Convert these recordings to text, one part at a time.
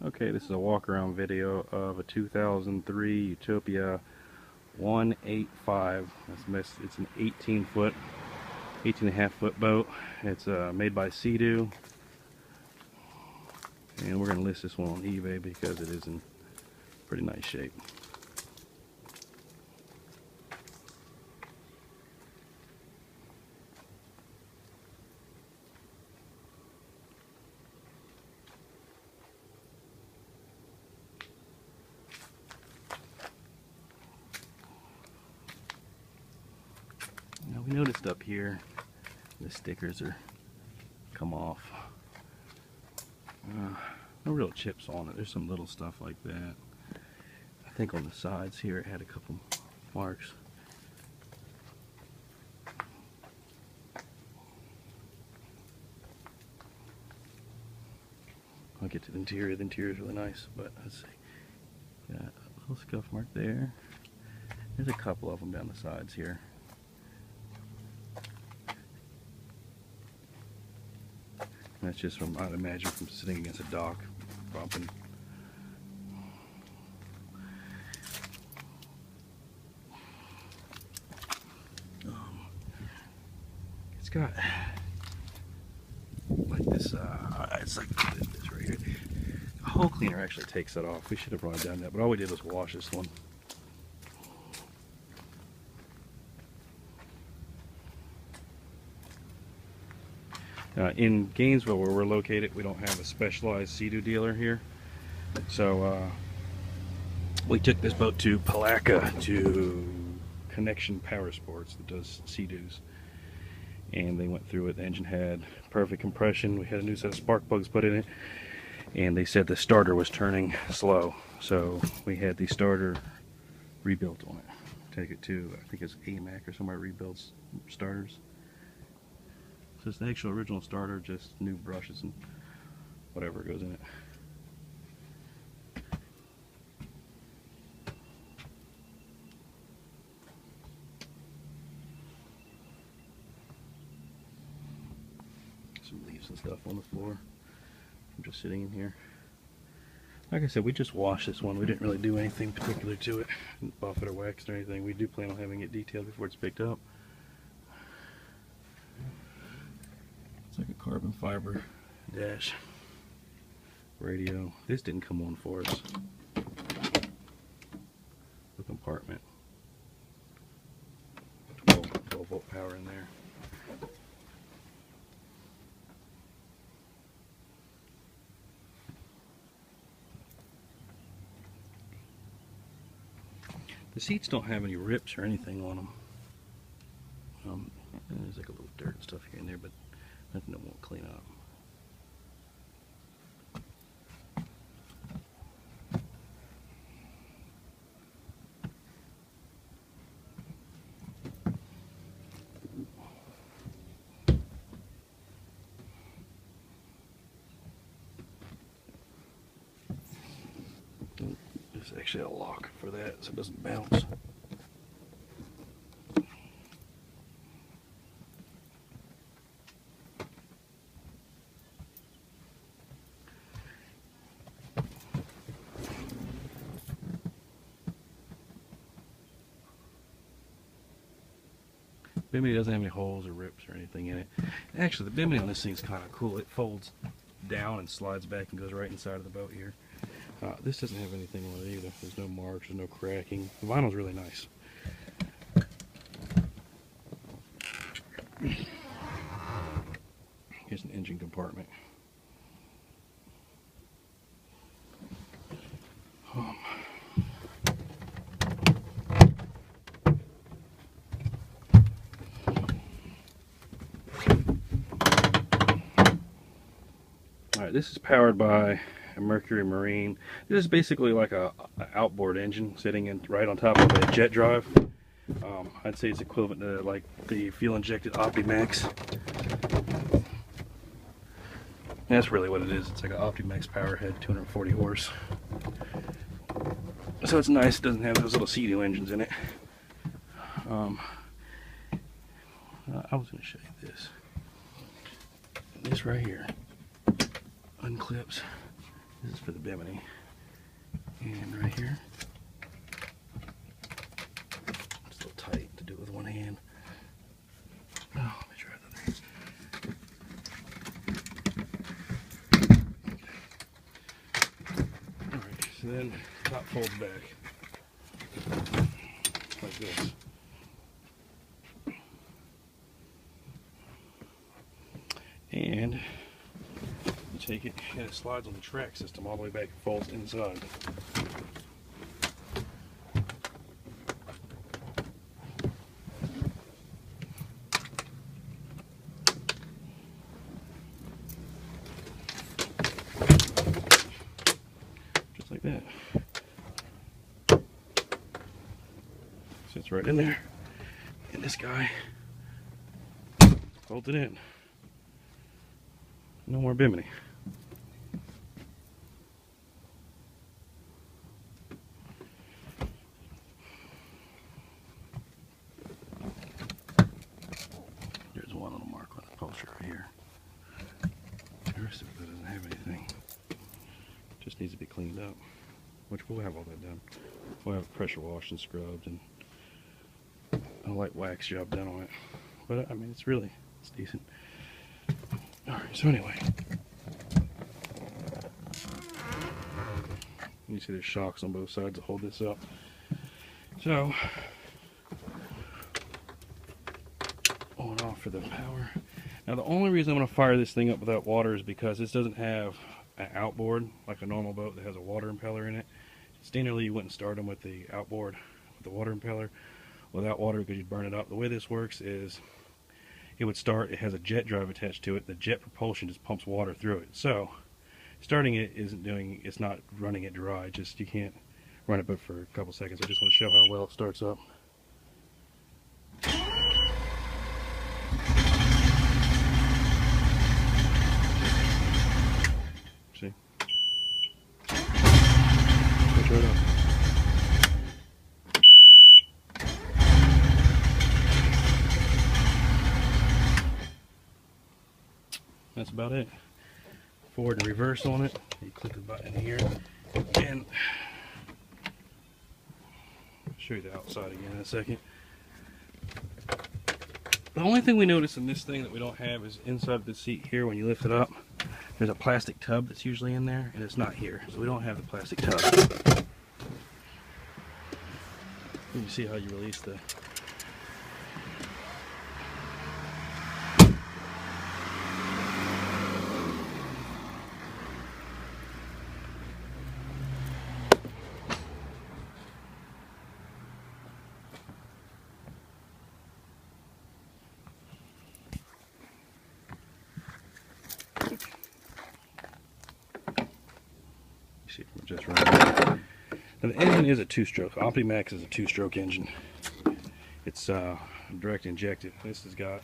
Okay, this is a walk around video of a 2003 Utopia 185. It's an 18 and a half foot boat. It's made by Sea-Doo, and we're going to list this one on eBay because it is in pretty nice shape. Now we noticed up here the stickers are come off. No real chips on it. There's some little stuff like that. I think on the sides here it had a couple marks. I'll get to the interior. The interior is really nice, but let's see. Got a little scuff mark there. There's a couple of them down the sides here. That's just from, I'd imagine, from sitting against a dock, bumping. It's got like this, it's like this right here. A hull cleaner actually takes that off. We should have probably done that, but all we did was wash this one. In Gainesville, where we're located, we don't have a specialized Sea-Doo dealer here. So we took this boat to Palatka to Connection Power Sports that does Sea-Doos. And they went through it. The engine had perfect compression. We had a new set of spark plugs put in it. And they said the starter was turning slow. So we had the starter rebuilt on it. Take it to, I think it's AMAC or somewhere rebuilds starters. So it's the actual original starter, just new brushes and whatever goes in it. Some leaves and stuff on the floor. I'm just sitting in here. Like I said, we just washed this one. We didn't really do anything particular to it. Didn't buff it or wax or anything. We do plan on having it detailed before it's picked up. It's like a carbon fiber dash radio. This didn't come on for us. The compartment. 12 volt power in there. The seats don't have any rips or anything on them. There's like a little dirt and stuff here and there, but nothing that won't clean up. There's actually a lock for that so it doesn't bounce. Bimini doesn't have any holes or rips or anything in it. Actually, the bimini on this thing is kind of cool. It folds down and slides back and goes right inside of the boat here. This doesn't have anything on it either. There's no marks, there's no cracking. The vinyl's really nice. Here's an engine compartment. Alright, this is powered by a Mercury Marine. This is basically like a outboard engine sitting in right on top of a jet drive. I'd say it's equivalent to like the fuel injected Optimax. That's really what it is. It's like an Optimax powerhead, 240 horse. So it's nice. It doesn't have those little Sea-Doo engines in it. I was going to show you this. This right here unclips This is for the bimini. And right here, it's a little tight to do it with one hand. Oh, let me try the other. Alright, so then top folds back like this. And you take it and it slides on the track system all the way back and folds inside. Just like that. Sits right in there. And this guy folds it in. No more bimini. There's one little mark on the upholstery right here. The rest of it doesn't have anything. Just needs to be cleaned up, which we'll have all that done. We'll have it pressure washed and scrubbed and a light wax job done on it. But I mean, it's decent. Alright, so anyway. You see there's shocks on both sides to hold this up. So, on and off for the power. Now the only reason I'm going to fire this thing up without water is because this doesn't have an outboard like a normal boat that has a water impeller in it. Standardly you wouldn't start them with the outboard with the water impeller without water because you'd burn it up. The way this works is it would start, it has a jet drive attached to it. The jet propulsion just pumps water through it. So starting it it's not running it dry. Just you can't run it but for a couple seconds. I just want to show how well it starts up. See? Switch right up. That's about it. Forward and reverse on it. You click the button here, and I'll show you the outside again in a second. The only thing we notice in this thing that we don't have is inside the seat here. When you lift it up, there's a plastic tub that's usually in there, and it's not here, so we don't have the plastic tub. You see how you release the see from just right. Now the engine is a two-stroke. OptiMax is a two-stroke engine. It's direct injected. This has got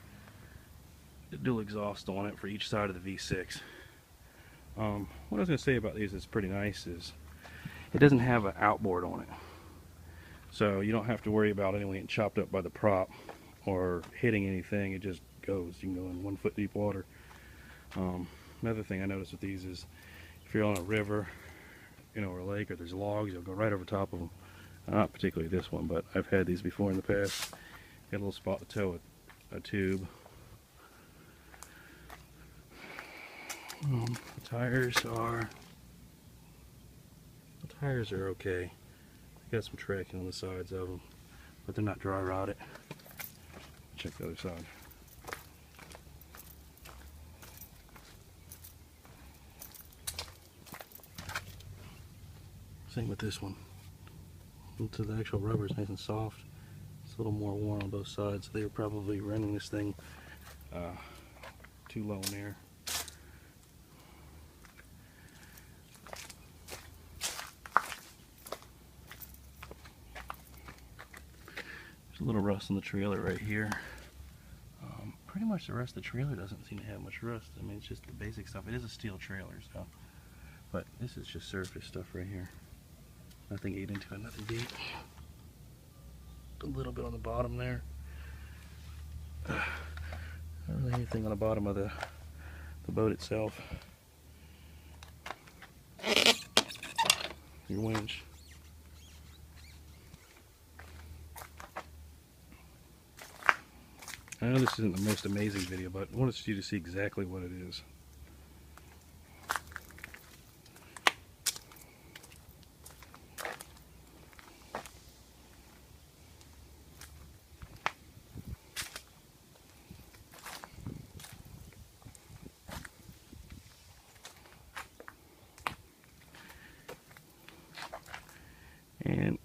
a dual exhaust on it for each side of the V6. What I was going to say about these that's pretty nice is it doesn't have an outboard on it. So you don't have to worry about anyone getting chopped up by the prop or hitting anything. It just goes. You can go in 1 foot deep water. Another thing I noticed with these is if you're on a river, or a lake, or there's logs, you'll go right over top of them. Not particularly this one, but I've had these before in the past. Got a little spot to tow a tube. The tires are okay. Got some tracking on the sides of them, but they're not dry rotted. Check the other side. Same with this one. So the actual rubber is nice and soft. It's a little more worn on both sides. They were probably running this thing too low in air. There's a little rust on the trailer right here. Pretty much the rest of the trailer doesn't seem to have much rust. I mean, it's just the basic stuff. It is a steel trailer, so. But this is just surface stuff right here. Nothing ate into it, nothing deep. A little bit on the bottom there. Not really anything on the bottom of the boat itself. your winch. I know this isn't the most amazing video, but I wanted you to see exactly what it is. And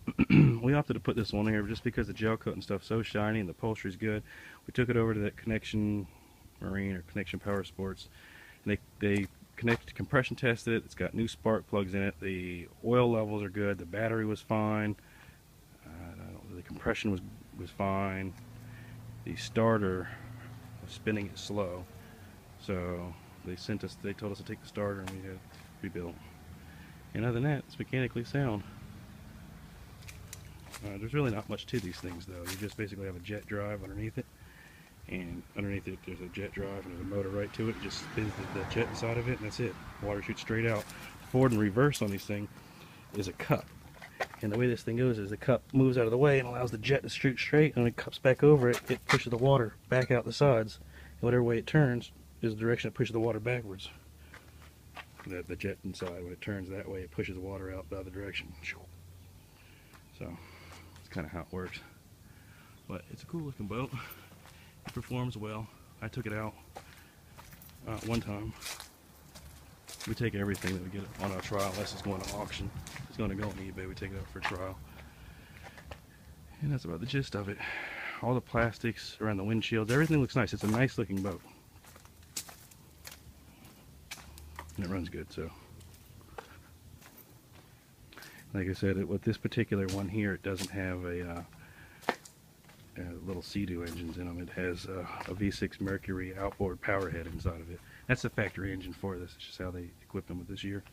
we opted to put this on here just because the gel coat and stuff's so shiny and the upholstery's good. We took it over to that Connection Marine or Connection Power Sports, and they compression tested it. It's got new spark plugs in it. The oil levels are good. The battery was fine. The compression was fine. The starter was spinning it slow, so they told us to take the starter and we had rebuilt. And other than that, it's mechanically sound. There's really not much to these things though. You just basically have a jet drive underneath it, and underneath it there's a jet drive and there's a motor right to it. It just spins the jet inside of it, and that's it. Water shoots straight out. Forward and reverse on these things is a cup, and the way this thing goes is the cup moves out of the way and allows the jet to shoot straight, and when it cups back over it, it pushes the water back out the sides, and whatever way it turns is the direction it pushes the water backwards. The jet inside, when it turns that way, it pushes the water out the other direction. So kind of how it works, but it's a cool looking boat. It performs well. I took it out one time. We take everything that we get on our trial, unless it's going to auction. If it's going to go on eBay, we take it out for trial. And that's about the gist of it. All the plastics around the windshields, everything looks nice. It's a nice looking boat, and it runs good. So like I said, with this particular one here, it doesn't have a little Sea-Doo engines in them. It has a V6 Mercury outboard power head inside of it. That's the factory engine for this. It's just how they equipped them with this year.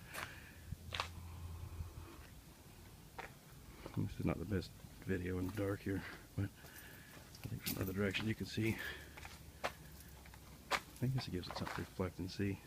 This is not the best video in the dark here, but I think from another direction you can see. I guess it gives it something to reflect and see.